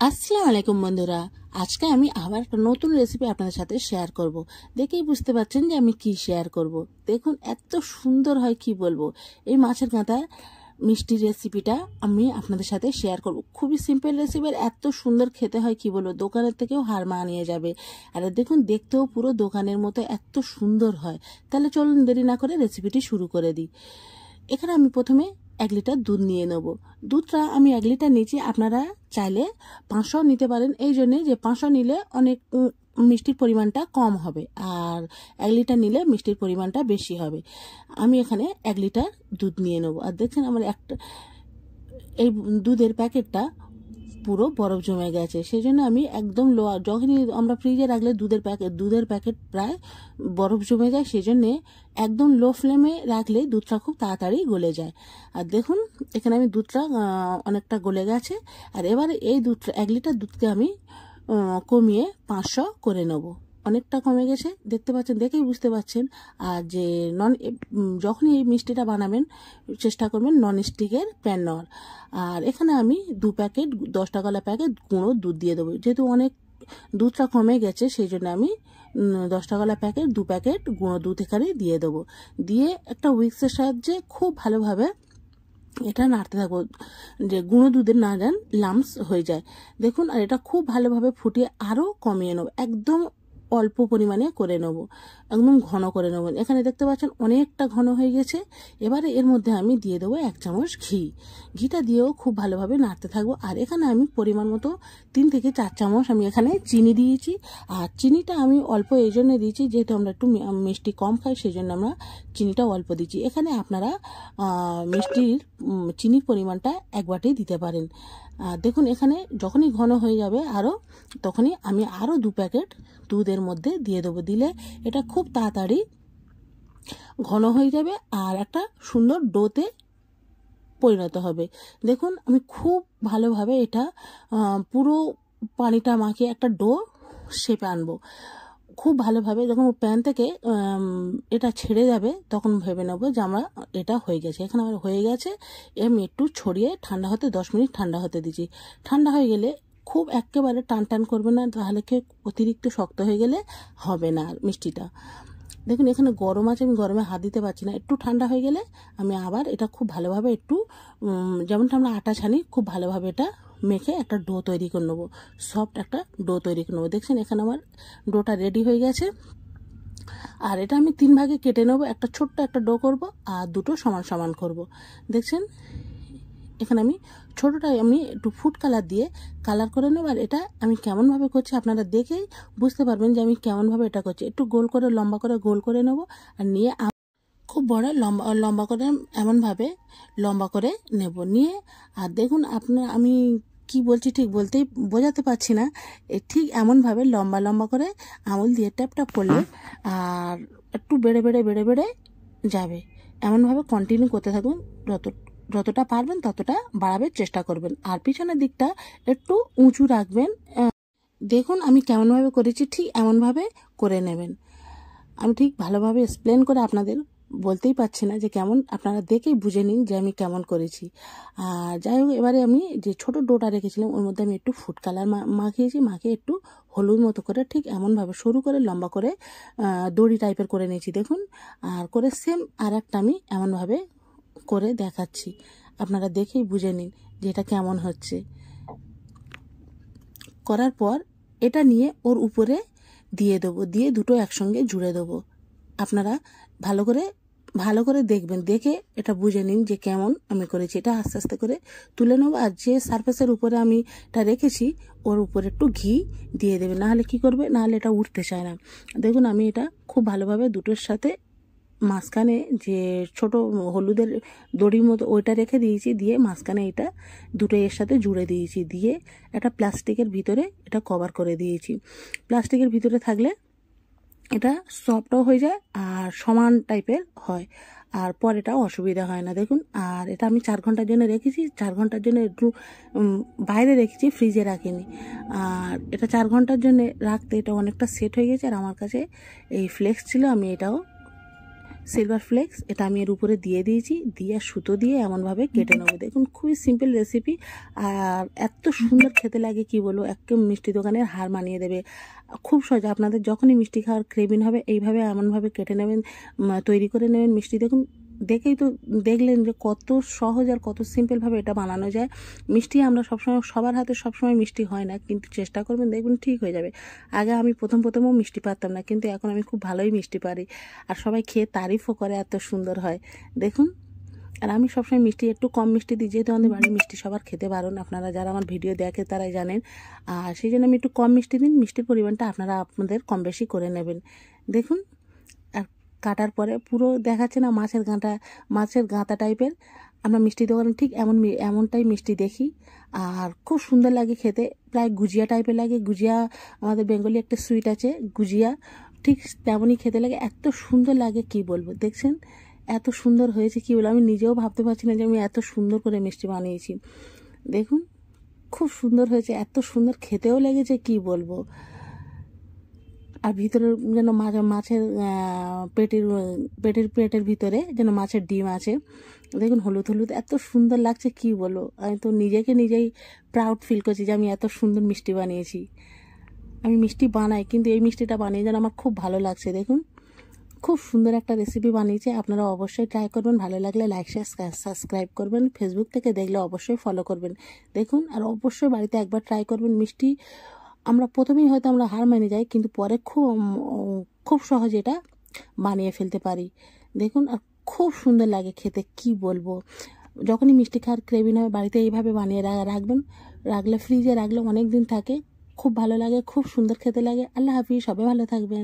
আসসালামু আলাইকুম বন্ধুরা, আজকে আমি আবার একটা নতুন রেসিপি আপনাদের সাথে শেয়ার করব। দেখেই বুঝতে পারছেন যে আমি কি শেয়ার করব। দেখুন এত সুন্দর হয় কি বলবো। এই মাছের কাঁটা মিষ্টির রেসিপিটা আমি আপনাদের সাথে শেয়ার করব। খুবই সিম্পল রেসিপি, এত সুন্দর খেতে হয় কি বলবো, দোকানের থেকেও হার মানিয়ে যাবে। আর দেখুন দেখতেও পুরো দোকানের মতো এত সুন্দর হয়। তাহলে চলুন দেরি না করে রেসিপিটি শুরু করে দিই। এখানে আমি প্রথমে 1 লিটার দুধ নিয়ে নেব। দুধটা আমি 1 লিটার নিয়েছি, আপনারা চাইলে 500 নিতে পারেন। এই জন্যে যে 500 নিলে অনেক মিষ্টির পরিমাণটা কম হবে, আর 1 লিটার নিলে মিষ্টির পরিমাণটা বেশি হবে। আমি এখানে 1 লিটার দুধ নিয়ে নেব। আর দেখছেন আমার এই দুধের প্যাকেটটা পুরো বরফ জমে গেছে, সেই জন্য আমি একদম লো, যখনই আমরা ফ্রিজে রাখলে দুধের প্যাকেট প্রায় বরফ জমে যায়, সেই জন্যে একদম লো ফ্লেমে রাখলে দুধটা খুব তাড়াতাড়ি গলে যায়। আর দেখুন এখানে আমি দুধটা অনেকটা গলে গেছে। আর এবারে এই দুধটা 1 লিটার দুধকে আমি কমিয়ে 500 করে নেব। অনেকটা কমে গেছে, দেখতে পাচ্ছেন, দেখেই বুঝতে পাচ্ছেন। আর যে যখনই এই মিষ্টিটা বানাবেন চেষ্টা করবেন নন স্টিকের প্যান নেওয়ার। আর এখানে আমি 2 প্যাকেট 10 টাকাওয়ালা প্যাকেট গুঁড়ো দুধ দিয়ে দেবো। যেহেতু অনেক দুধটা কমে গেছে, সেই জন্য আমি 10 টাকাওয়ালা প্যাকেট 2 প্যাকেট গুঁড়ো দুধ এখানে দিয়ে দেবো। দিয়ে একটা উইক্সের সাহায্যে খুব ভালোভাবে এটা নাড়তে থাকবো, যে গুঁড়ো দুধের না যান লাম্পস হয়ে যায়। দেখুন, আর এটা খুব ভালোভাবে ফুটিয়ে আরও কমিয়ে নেবো, একদম অল্প পরিমাণে করে নেবো, একদম ঘন করে নেবো। এখানে দেখতে পাচ্ছেন অনেকটা ঘন হয়ে গেছে। এবারে এর মধ্যে আমি দিয়ে দেবো 1 চামচ ঘি। ঘিটা দিয়েও খুব ভালোভাবে নাড়তে থাকবো। আর এখানে আমি পরিমাণ মতো 3 থেকে 4 চামচ আমি এখানে চিনি দিয়েছি। আর চিনিটা আমি অল্প এই জন্য দিয়েছি, যেহেতু আমরা একটু মিষ্টি কম খাই, সেই জন্য আমরা চিনিটা অল্প দিচ্ছি। এখানে আপনারা মিষ্টির চিনির পরিমাণটা 1 বাটি দিতে পারেন। দেখুন এখানে যখনই ঘন হয়ে যাবে আরও, তখনই আমি আরও 2 প্যাকেট দুধের মধ্যে দিয়ে দেবো। দিলে এটা খুব তাড়াতাড়ি ঘন হয়ে যাবে আর একটা সুন্দর ডোতে পরিণত হবে। দেখুন আমি খুব ভালোভাবে এটা পুরো পানিটা মাখিয়ে একটা ডো শেপে আনবো। খুব ভালোভাবে যখন প্যান থেকে এটা ছেড়ে যাবে, তখন ভেবে নেবো যে আমরা এটা হয়ে গেছে। এখানে আমার হয়ে গেছে। আমি একটু ছড়িয়ে ঠান্ডা হতে 10 মিনিট ঠান্ডা হতে দিচ্ছি। ঠান্ডা হয়ে গেলে খুব একেবারে টান টান করবে না, তাহলে অতিরিক্ত শক্ত হয়ে গেলে হবে না মিষ্টিটা। দেখুন এখানে গরম আছে, আমি গরমে হাত দিতে পারছি না। একটু ঠান্ডা হয়ে গেলে আমি আবার এটা খুব ভালোভাবে একটু যেমনটা আমরা আটা ছানি, খুব ভালোভাবে এটা মেখে একটা ডো তৈরি করে নেবো, সফট একটা ডো তৈরি করে নেবো। দেখছেন এখানে আমার ডোটা রেডি হয়ে গেছে। আর এটা আমি 3 ভাগে কেটে নেবো। একটা ছোট্ট একটা ডো করব আর দুটো সমান সমান করব। দেখছেন এখানে আমি ছোটোটাই আমি একটু ফুড কালার দিয়ে কালার করে নেব। আর এটা আমি কেমনভাবে করছি আপনারা দেখেই বুঝতে পারবেন যে আমি কেমনভাবে এটা করছি। একটু গোল করে লম্বা করে গোল করে নেব, আর নিয়ে খুব বড় লম্বা করে এমনভাবে লম্বা করে নেব। নিয়ে আর দেখুন আমি কি বলছি ঠিক বোঝাতে পারছি না। ঠিক এমনভাবে লম্বা লম্বা করে আঙুল দিয়ে ট্যাপ ট্যাপ করলে আর একটু বেড়ে বেড়ে বেড়ে বেড়ে যাবে। এমনভাবে কন্টিনিউ করতে থাকুন, যতটা পারবেন ততটা বাড়াবার চেষ্টা করবেন। আর পিছনের দিকটা একটু উঁচু রাখবেন। দেখুন আমি কেমনভাবে করেছি, ঠিক এমনভাবে করে নেবেন। আমি ঠিক ভালোভাবে এক্সপ্লেন করে আপনাদের বলতেই পারছি না যে কেমন, আপনারা দেখেই বুঝে নিন যে আমি কেমন করেছি। আর যাই হোক, এবারে আমি যে ছোট ডোটা রেখেছিলাম ওর মধ্যে আমি একটু ফুড কালার মাখিয়েছি, মাখিয়ে একটু হলুদ মতো করে ঠিক এমনভাবে সরু করে লম্বা করে দড়ি টাইপের করে নিয়েছি। দেখুন, আর করে সেম আর একটা আমি এমনভাবে করে দেখাচ্ছি, আপনারা দেখেই বুঝে নিন যে এটা কেমন হচ্ছে। করার পর এটা নিয়ে ওর উপরে দিয়ে দেবো, দিয়ে দুটো একসঙ্গে জুড়ে দেবো। আপনারা ভালো করে দেখবেন, দেখে এটা বুঝে নিন যে কেমন আমি করেছি। এটা আস্তে আস্তে করে তুলে নেবো। আর যে সারফেসের উপরে আমি এটা রেখেছি ওর উপরে একটু ঘি দিয়ে দেবে, নাহলে কি করবে, নাহলে এটা উঠতে চায় না। দেখুন আমি এটা খুব ভালোভাবে দুটোর সাথে মাঝখানে যে ছোট হলুদের দড়ির মতো ওইটা রেখে দিয়েছি, দিয়ে মাঝখানে এটা দুটো এর সাথে জুড়ে দিয়েছি, দিয়ে একটা প্লাস্টিকের ভিতরে এটা কভার করে দিয়েছি। প্লাস্টিকের ভিতরে থাকলে এটা সফটও হয়ে যায় আর সমান টাইপের হয়, আর পরেটাও অসুবিধা হয় না। দেখুন, আর এটা আমি 4 ঘন্টার জন্য রেখেছি। 4 ঘন্টার জন্য একটু বাইরে রেখেছি, ফ্রিজে রাখিনি। আর এটা 4 ঘন্টার জন্য রাখতে এটা অনেকটা সেট হয়ে গেছে। আর আমার কাছে এই ফ্লেক্স ছিল, আমি এটাও সিলভার ফ্লেক্স, এটা আমি এর উপরে দিয়ে দিয়েছি, দিয়ে সুতো দিয়ে এমনভাবে কেটে নেবো। দেখুন খুবই সিম্পল রেসিপি, আর এত সুন্দর খেতে লাগে কি বলবো, একদম মিষ্টি দোকানের হার মানিয়ে দেবে। খুব সহজ, আপনাদের যখনই মিষ্টি খাওয়ার ক্রেভিং হবে এইভাবে এমনভাবে কেটে নেবেন, তৈরি করে নেবেন মিষ্টি। দেখুন দেখেই তো দেখলেন যে কত সহজ আর কত সিম্পলভাবে এটা বানানো যায়। মিষ্টি আমরা সবসময়, সবার হাতে সবসময় মিষ্টি হয় না, কিন্তু চেষ্টা করবেন, দেখবেন ঠিক হয়ে যাবে। আগে আমি প্রথমও মিষ্টি পারতাম না, কিন্তু এখন আমি খুব ভালোই মিষ্টি পারি, আর সবাই খেয়ে তারিফও করে এত সুন্দর হয়। দেখুন, আর আমি সবসময় মিষ্টি একটু কম মিষ্টি দিই, যেহেতু আমাদের বাড়ির মিষ্টি সবার খেতে বারণ, আপনারা যারা আমার ভিডিও দেখে তারাই জানেন। আর সেই জন্য আমি একটু কম মিষ্টি দিন, মিষ্টির পরিমাণটা আপনারা আপনাদের কম বেশি করে নেবেন। দেখুন, আর কাটার পরে পুরো দেখাচ্ছে না মাছের গাঁতা টাইপের। আমরা মিষ্টি দোকানে ঠিক এমনটাই মিষ্টি দেখি, আর খুব সুন্দর লাগে খেতে, প্রায় গুজিয়া টাইপের লাগে। গুজিয়া আমাদের বেঙ্গলি একটা সুইট আছে গুজিয়া, ঠিক তেমনই খেতে লাগে, এত সুন্দর লাগে কি বলবো। দেখছেন এত সুন্দর হয়েছে কি বলবো, আমি নিজেও ভাবতে পারছি না যে আমি এত সুন্দর করে মিষ্টি বানিয়েছি। দেখুন খুব সুন্দর হয়েছে, এত সুন্দর খেতেও লেগেছে কি বলবো। আর ভিতরে যেন মাছের পেটের ভিতরে যেন মাছের ডিম আছে। দেখুন হলুদ এত সুন্দর লাগছে কি বলবো, আমি তো নিজেই প্রাউড ফিল করছি যে আমি এত সুন্দর মিষ্টি বানিয়েছি। আমি মিষ্টি বানাই, কিন্তু এই মিষ্টিটা বানিয়ে যেন আমার খুব ভালো লাগছে। দেখুন খুব সুন্দর একটা রেসিপি বানিয়েছে, আপনারা অবশ্যই ট্রাই করবেন। ভালো লাগলে লাইক শেয়ার সাবস্ক্রাইব করবেন, ফেসবুক থেকে দেখলে অবশ্যই ফলো করবেন। দেখুন, আর অবশ্যই বাড়িতে একবার ট্রাই করবেন। মিষ্টি আমরা প্রথমেই হয়তো আমরা হার মেনে যাই, কিন্তু পরে খুব সহজে এটা বানিয়ে ফেলতে পারি। দেখুন, আর খুব সুন্দর লাগে খেতে কি বলবো। যখনই মিষ্টি খাওয়ার ক্রেভিং হয় বাড়িতে এইভাবে বানিয়ে রাখবেন, রাখলে ফ্রিজে রাখলে অনেক দিন থাকে, খুব ভালো লাগে, খুব সুন্দর খেতে লাগে। আল্লাহ হাফিজ, সবাই ভালো থাকবেন।